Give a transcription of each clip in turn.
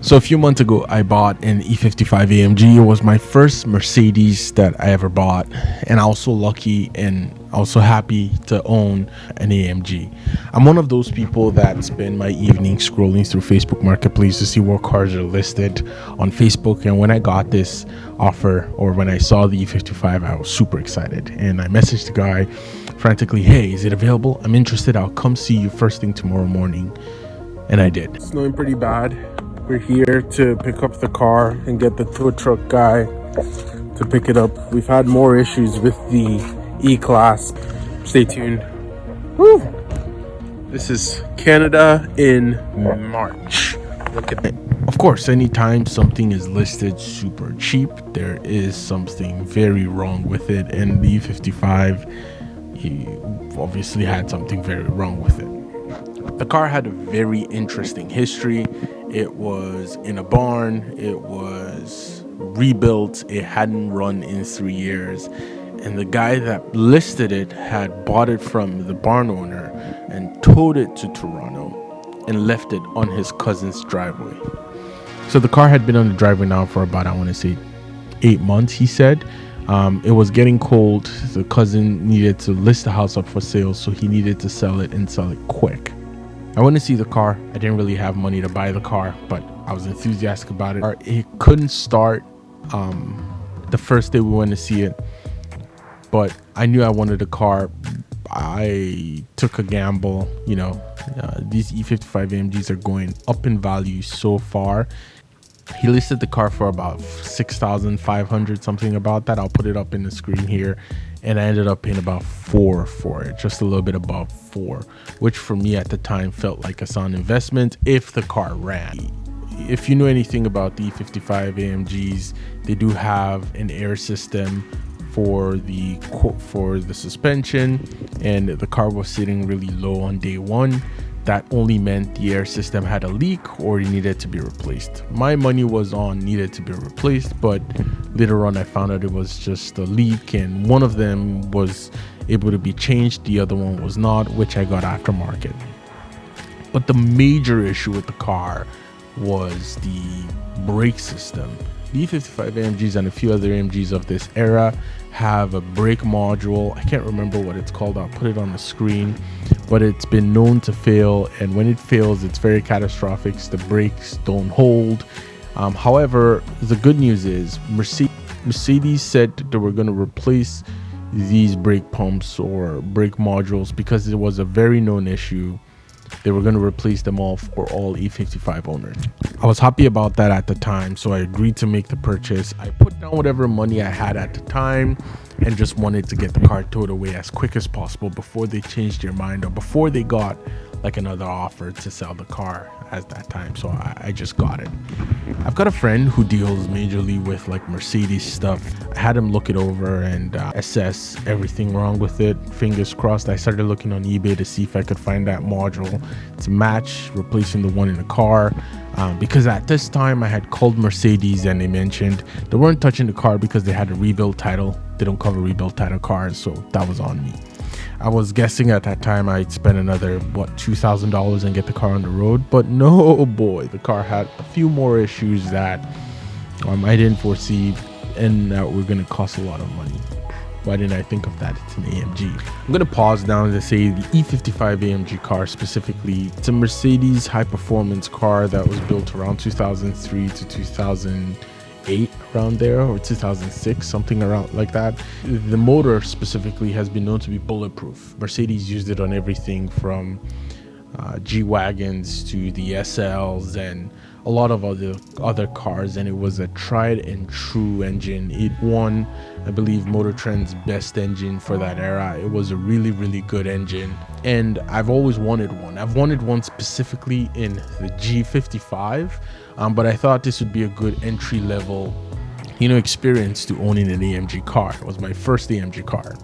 So a few months ago, I bought an E55 AMG. It was my first Mercedes that I ever bought, and I was so lucky and also happy to own an AMG. I'm one of those people that spend my evening scrolling through Facebook Marketplace to see what cars are listed on Facebook. And when I got this offer, or when I saw the E55, I was super excited, and I messaged the guy frantically, "Hey, is it available? I'm interested. I'll come see you first thing tomorrow morning." And I did. It's snowing pretty bad. We're here to pick up the car and get the tow truck guy to pick it up. We've had more issues with the E-Class. Stay tuned. Woo! This is Canada in March. Look at it. Of course, anytime something is listed super cheap, there is something very wrong with it. And the E55, he obviously had something very wrong with it. The car had a very interesting history. It was in a barn, it was rebuilt, it hadn't run in 3 years, and the guy that listed it had bought it from the barn owner and towed it to Toronto and left it on his cousin's driveway. So the car had been on the driveway now for about, I want to say, 8 months, he said. It was getting cold. The cousin needed to list the house up for sale, so he needed to sell it and sell it quick. I went to see the car. I didn't really have money to buy the car, but I was enthusiastic about it. It couldn't start the first day we went to see it, but I knew I wanted a car. I took a gamble. These E55 AMGs are going up in value so far. He listed the car for about $6,500, something about that. I'll put it up in the screen here. And I ended up paying about $4 for it, just a little bit above $4, which for me at the time felt like a sound investment if the car ran. If you know anything about the E55 AMGs, they do have an air system for the suspension, and the car was sitting really low on day one. That only meant the air system had a leak or it needed to be replaced. My money was on needed to be replaced, but later on I found out it was just a leak, and one of them was able to be changed, the other one was not, which I got aftermarket. But the major issue with the car was the brake system. The E55 AMGs and a few other AMGs of this era have a brake module. I can't remember what it's called. I'll put it on the screen, but it's been known to fail, and when it fails, it's very catastrophic. The brakes don't hold. However, the good news is Mercedes said they were going to replace these brake pumps or brake modules because it was a very known issue. They were going to replace them all for all E55 owners. I was happy about that at the time, so I agreed to make the purchase. I put down whatever money I had at the time and just wanted to get the car towed away as quick as possible before they changed their mind or before they got like another offer to sell the car at that time. So I just got it. I've got a friend who deals majorly with like Mercedes stuff. I had him look it over and assess everything wrong with it. Fingers crossed. I started looking on eBay to see if I could find that module to match, replacing the one in the car. Because at this time I had called Mercedes and they mentioned they weren't touching the car because they had a rebuild title. They don't cover rebuild title cars, so that was on me. I was guessing at that time I'd spend another $2,000 and get the car on the road, but no, boy, the car had a few more issues that I didn't foresee and that were going to cost a lot of money. Why didn't I think of that? It's an AMG. I'm going to pause down to say the E55 AMG car specifically. It's a Mercedes high performance car that was built around 2003 to 2008, around there, or 2006, something around like that. The motor specifically has been known to be bulletproof. Mercedes used it on everything from G-Wagons to the SLs and a lot of other cars, and it was a tried and true engine. It won, I believe, Motor Trend's best engine for that era. It was a really, really good engine, and I've always wanted one. I've wanted one specifically in the G55, but I thought this would be a good entry level, experience to owning an AMG car. It was my first AMG car.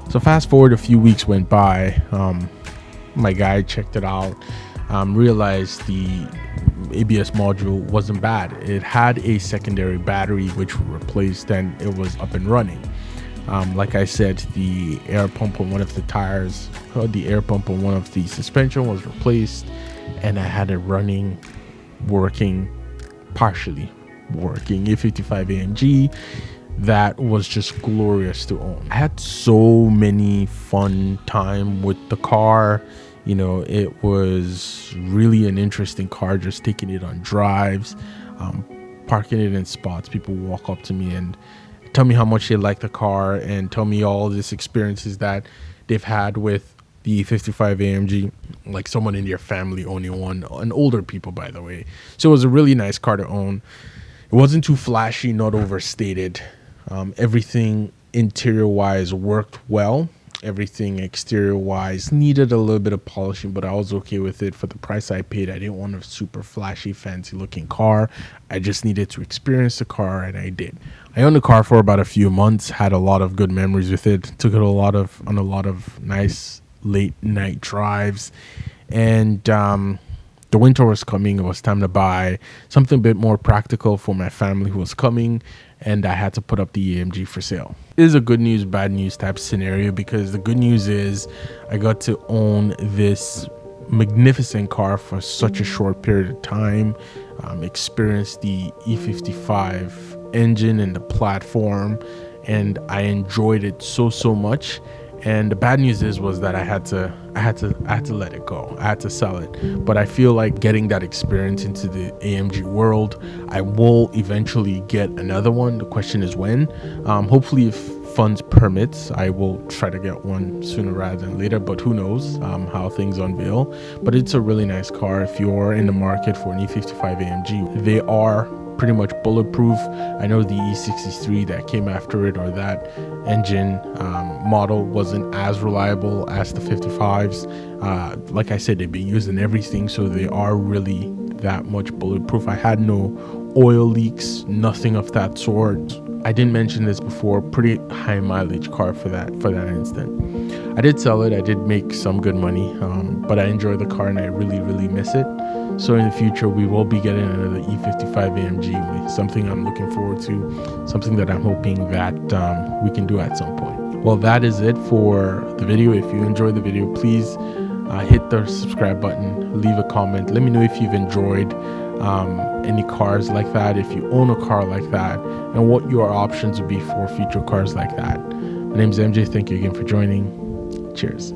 So fast forward a few weeks went by. My guy checked it out, realized the ABS module wasn't bad. It had a secondary battery which we replaced, and it was up and running. Like I said, the air pump on one of the tires, the air pump on one of the suspension was replaced, and I had it running, working partially working E55 AMG that was just glorious to own. I had so many fun time with the car. You know, it was really an interesting car, just taking it on drives, parking it in spots. People walk up to me and tell me how much they like the car and tell me all these experiences that they've had with the 55 AMG, like someone in your family owning one, and older people, by the way. So it was a really nice car to own. It wasn't too flashy, not overstated. Everything interior wise worked well. Everything exterior wise needed a little bit of polishing, but I was okay with it for the price I paid. I didn't want a super flashy, fancy looking car. I just needed to experience the car, and I did. I owned the car for about a few months, had a lot of good memories with it, took it on a lot of nice late night drives, and the winter was coming. It was time to buy something a bit more practical for my family who was coming, and I had to put up the AMG for sale. It is a good news, bad news type scenario, because the good news is I got to own this magnificent car for such a short period of time, experience the E55 engine and the platform, and I enjoyed it so much. And the bad news was that I had to let it go. I had to sell it. But I feel like getting that experience into the AMG world, I will eventually get another one. The question is when. Hopefully, if funds permits, I will try to get one sooner rather than later. But who knows how things unveil. But it's a really nice car. If you're in the market for an E55 AMG, they are pretty much bulletproof. I know the E63 that came after it, or that engine model, wasn't as reliable as the 55s. Like I said, they've been used in everything, so they are really that much bulletproof. I had no oil leaks, nothing of that sort. I didn't mention this before, pretty high mileage car for that instant. I did sell it. I did make some good money, but I enjoy the car and I really miss it. So in the future, we will be getting another E55 AMG, something I'm looking forward to, something that I'm hoping that we can do at some point. Well, that is it for the video. If you enjoyed the video, please hit the subscribe button, leave a comment. Let me know if you've enjoyed any cars like that, if you own a car like that, and what your options would be for future cars like that. My name is MJ. Thank you again for joining. Cheers.